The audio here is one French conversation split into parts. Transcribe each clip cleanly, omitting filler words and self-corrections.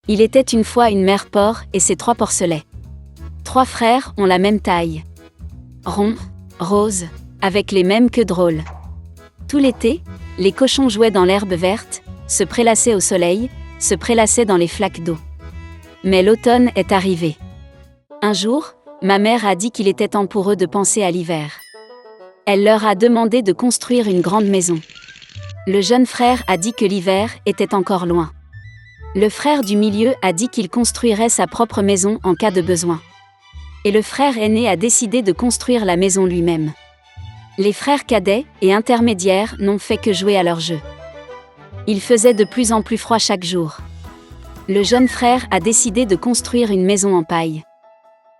Il était une fois une mère porc et ses 3 porcelets. 3 frères ont la même taille. Ronds, roses, avec les mêmes queues drôles. Tout l'été, les cochons jouaient dans l'herbe verte, se prélassaient au soleil, se prélassaient dans les flaques d'eau. Mais l'automne est arrivé. Un jour, ma mère a dit qu'il était temps pour eux de penser à l'hiver. Elle leur a demandé de construire une grande maison. Le jeune frère a dit que l'hiver était encore loin. Le frère du milieu a dit qu'il construirait sa propre maison en cas de besoin. Et le frère aîné a décidé de construire la maison lui-même. Les frères cadets et intermédiaires n'ont fait que jouer à leur jeu. Il faisait de plus en plus froid chaque jour. Le jeune frère a décidé de construire une maison en paille.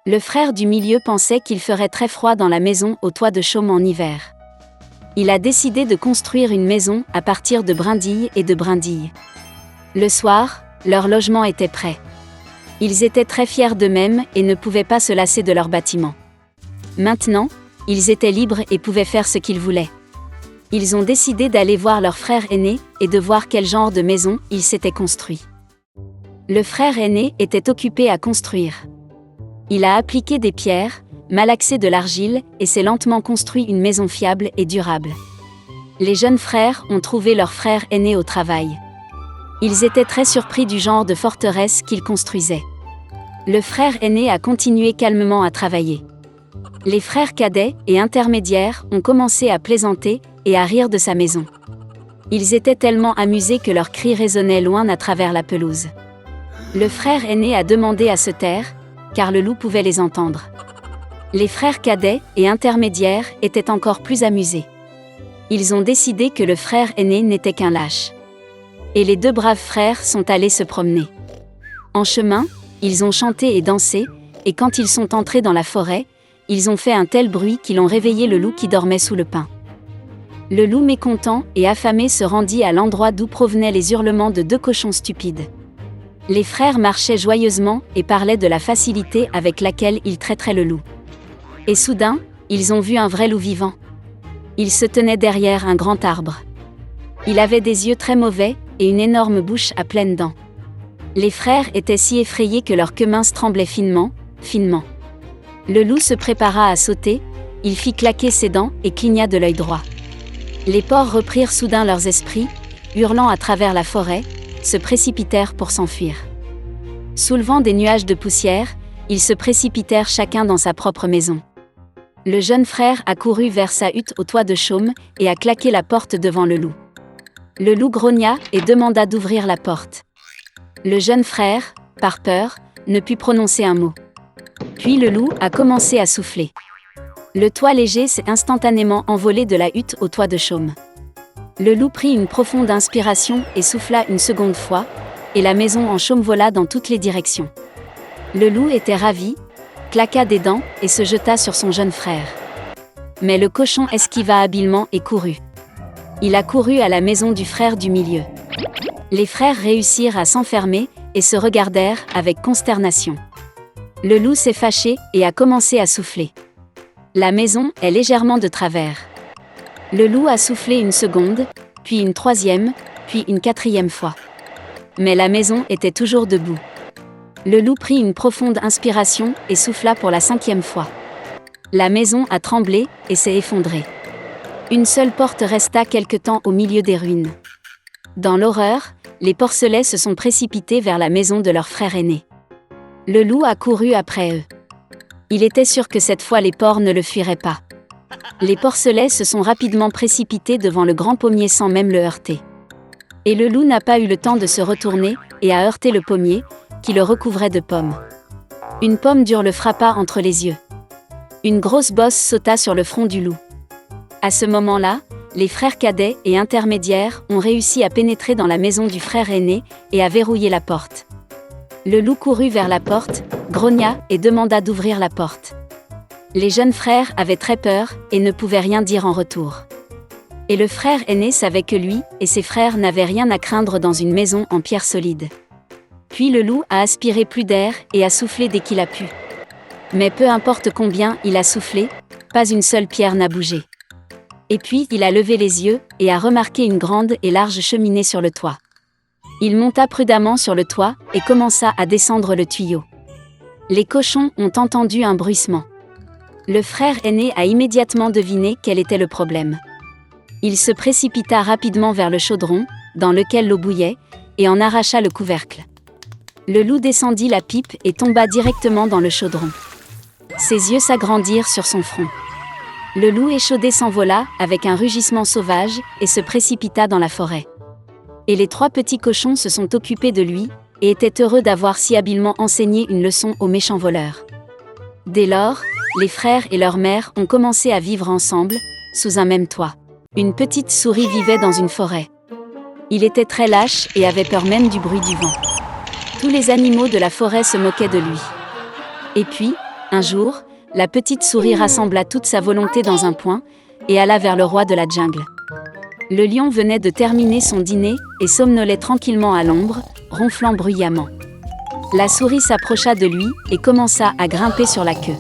Le frère du milieu pensait qu'il ferait très froid dans la maison au toit de chaume en hiver. Il a décidé de construire une maison à partir de brindilles et de brindilles. Le soir, leur logement était prêt. Ils étaient très fiers d'eux-mêmes et ne pouvaient pas se lasser de leur bâtiment. Maintenant, ils étaient libres et pouvaient faire ce qu'ils voulaient. Ils ont décidé d'aller voir leur frère aîné et de voir quel genre de maison il s'était construit. Le frère aîné était occupé à construire. Il a appliqué des pierres, malaxé de l'argile et s'est lentement construit une maison fiable et durable. Les jeunes frères ont trouvé leur frère aîné au travail. Ils étaient très surpris du genre de forteresse qu'il construisait. Le frère aîné a continué calmement à travailler. Les frères cadets et intermédiaires ont commencé à plaisanter et à rire de sa maison. Ils étaient tellement amusés que leurs cris résonnaient loin à travers la pelouse. Le frère aîné a demandé à se taire, car le loup pouvait les entendre. Les frères cadets et intermédiaires étaient encore plus amusés. Ils ont décidé que le frère aîné n'était qu'un lâche. Et les 2 braves frères sont allés se promener. En chemin, ils ont chanté et dansé, et quand ils sont entrés dans la forêt, ils ont fait un tel bruit qu'ils ont réveillé le loup qui dormait sous le pin. Le loup mécontent et affamé se rendit à l'endroit d'où provenaient les hurlements de 2 cochons stupides. Les frères marchaient joyeusement et parlaient de la facilité avec laquelle ils traiteraient le loup. Et soudain, ils ont vu un vrai loup vivant. Il se tenait derrière un grand arbre. Il avait des yeux très mauvais et une énorme bouche à pleines dents. Les frères étaient si effrayés que leurs queues minces tremblaient finement, finement. Le loup se prépara à sauter, il fit claquer ses dents et cligna de l'œil droit. Les porcs reprirent soudain leurs esprits, hurlant à travers la forêt, se précipitèrent pour s'enfuir. Soulevant des nuages de poussière, ils se précipitèrent chacun dans sa propre maison. Le jeune frère a couru vers sa hutte au toit de chaume et a claqué la porte devant le loup. Le loup grogna et demanda d'ouvrir la porte. Le jeune frère, par peur, ne put prononcer un mot. Puis le loup a commencé à souffler. Le toit léger s'est instantanément envolé de la hutte au toit de chaume. Le loup prit une profonde inspiration et souffla une seconde fois, et la maison en chaume vola dans toutes les directions. Le loup était ravi, claqua des dents et se jeta sur son jeune frère. Mais le cochon esquiva habilement et courut. Il a couru à la maison du frère du milieu. Les frères réussirent à s'enfermer et se regardèrent avec consternation. Le loup s'est fâché et a commencé à souffler. La maison est légèrement de travers. Le loup a soufflé une seconde, puis une 3e, puis une 4e fois. Mais la maison était toujours debout. Le loup prit une profonde inspiration et souffla pour la 5e fois. La maison a tremblé et s'est effondrée. Une seule porte resta quelque temps au milieu des ruines. Dans l'horreur, les porcelets se sont précipités vers la maison de leur frère aîné. Le loup a couru après eux. Il était sûr que cette fois les porcs ne le fuiraient pas. Les porcelets se sont rapidement précipités devant le grand pommier sans même le heurter. Et le loup n'a pas eu le temps de se retourner et a heurté le pommier, qui le recouvrait de pommes. Une pomme dure le frappa entre les yeux. Une grosse bosse sauta sur le front du loup. À ce moment-là, les frères cadets et intermédiaires ont réussi à pénétrer dans la maison du frère aîné et à verrouiller la porte. Le loup courut vers la porte, grogna et demanda d'ouvrir la porte. Les jeunes frères avaient très peur et ne pouvaient rien dire en retour. Et le frère aîné savait que lui et ses frères n'avaient rien à craindre dans une maison en pierre solide. Puis le loup a aspiré plus d'air et a soufflé dès qu'il a pu. Mais peu importe combien il a soufflé, pas une seule pierre n'a bougé. Et puis il a levé les yeux et a remarqué une grande et large cheminée sur le toit. Il monta prudemment sur le toit et commença à descendre le tuyau. Les cochons ont entendu un bruissement. Le frère aîné a immédiatement deviné quel était le problème. Il se précipita rapidement vers le chaudron, dans lequel l'eau bouillait, et en arracha le couvercle. Le loup descendit la pipe et tomba directement dans le chaudron. Ses yeux s'agrandirent sur son front. Le loup échaudé s'envola avec un rugissement sauvage et se précipita dans la forêt. Et les 3 petits cochons se sont occupés de lui et étaient heureux d'avoir si habilement enseigné une leçon aux méchants voleurs. Dès lors, les frères et leur mère ont commencé à vivre ensemble, sous un même toit. Une petite souris vivait dans une forêt. Il était très lâche et avait peur même du bruit du vent. Tous les animaux de la forêt se moquaient de lui. Et puis, un jour, la petite souris rassembla toute sa volonté dans un point et alla vers le roi de la jungle. Le lion venait de terminer son dîner et somnolait tranquillement à l'ombre, ronflant bruyamment. La souris s'approcha de lui et commença à grimper sur la queue.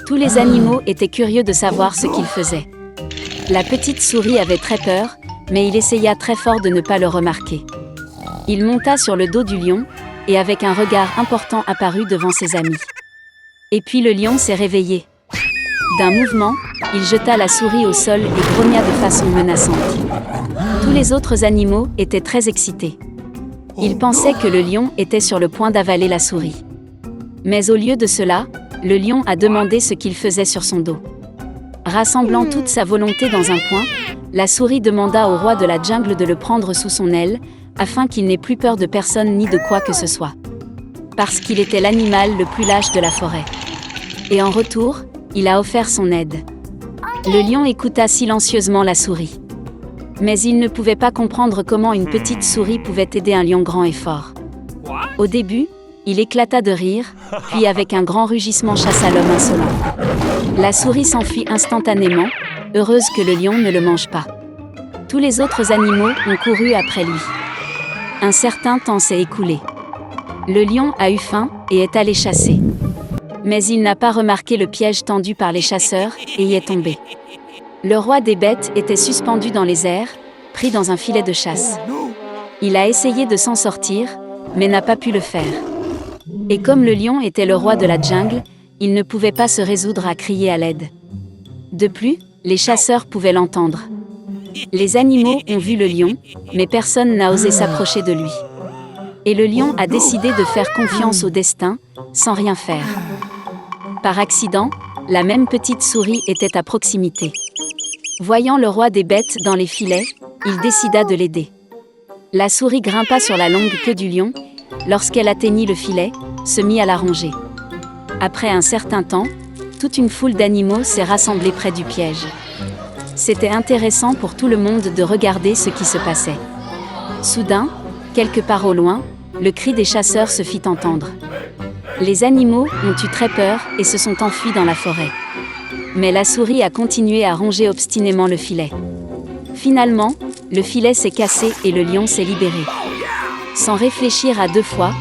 Tous les animaux étaient curieux de savoir ce qu'il faisait. La petite souris avait très peur, mais il essaya très fort de ne pas le remarquer. Il monta sur le dos du lion, et avec un regard important apparut devant ses amis. Et puis le lion s'est réveillé. D'un mouvement, il jeta la souris au sol et grogna de façon menaçante. Tous les autres animaux étaient très excités. Ils pensaient que le lion était sur le point d'avaler la souris. Mais au lieu de cela, le lion a demandé ce qu'il faisait sur son dos. Rassemblant toute sa volonté dans un point, la souris demanda au roi de la jungle de le prendre sous son aile, afin qu'il n'ait plus peur de personne ni de quoi que ce soit. Parce qu'il était l'animal le plus lâche de la forêt. Et en retour, il a offert son aide. Le lion écouta silencieusement la souris. Mais il ne pouvait pas comprendre comment une petite souris pouvait aider un lion grand et fort. Au début, il éclata de rire, puis avec un grand rugissement chassa l'homme insolent. La souris s'enfuit instantanément, heureuse que le lion ne le mange pas. Tous les autres animaux ont couru après lui. Un certain temps s'est écoulé. Le lion a eu faim et est allé chasser. Mais il n'a pas remarqué le piège tendu par les chasseurs et y est tombé. Le roi des bêtes était suspendu dans les airs, pris dans un filet de chasse. Il a essayé de s'en sortir, mais n'a pas pu le faire. Et comme le lion était le roi de la jungle, il ne pouvait pas se résoudre à crier à l'aide. De plus, les chasseurs pouvaient l'entendre. Les animaux ont vu le lion, mais personne n'a osé s'approcher de lui. Et le lion a décidé de faire confiance au destin, sans rien faire. Par accident, la même petite souris était à proximité. Voyant le roi des bêtes dans les filets, il décida de l'aider. La souris grimpa sur la longue queue du lion, lorsqu'elle atteignit le filet, se mit à la ronger. Après un certain temps, toute une foule d'animaux s'est rassemblée près du piège. C'était intéressant pour tout le monde de regarder ce qui se passait. Soudain, quelque part au loin, le cri des chasseurs se fit entendre. Les animaux ont eu très peur et se sont enfuis dans la forêt. Mais la souris a continué à ronger obstinément le filet. Finalement, le filet s'est cassé et le lion s'est libéré. Sans réfléchir à 2 fois,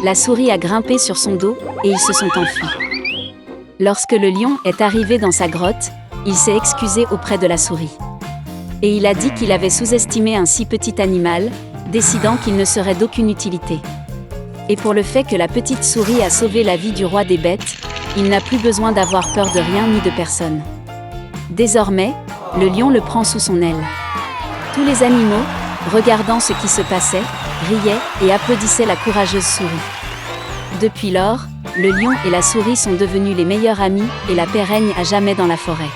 la souris a grimpé sur son dos et ils se sont enfuis. Lorsque le lion est arrivé dans sa grotte, il s'est excusé auprès de la souris. Et il a dit qu'il avait sous-estimé un si petit animal, décidant qu'il ne serait d'aucune utilité. Et pour le fait que la petite souris a sauvé la vie du roi des bêtes, il n'a plus besoin d'avoir peur de rien ni de personne. Désormais, le lion le prend sous son aile. Tous les animaux, regardant ce qui se passait, riaient et applaudissaient la courageuse souris. Depuis lors, le lion et la souris sont devenus les meilleurs amis et la paix règne à jamais dans la forêt.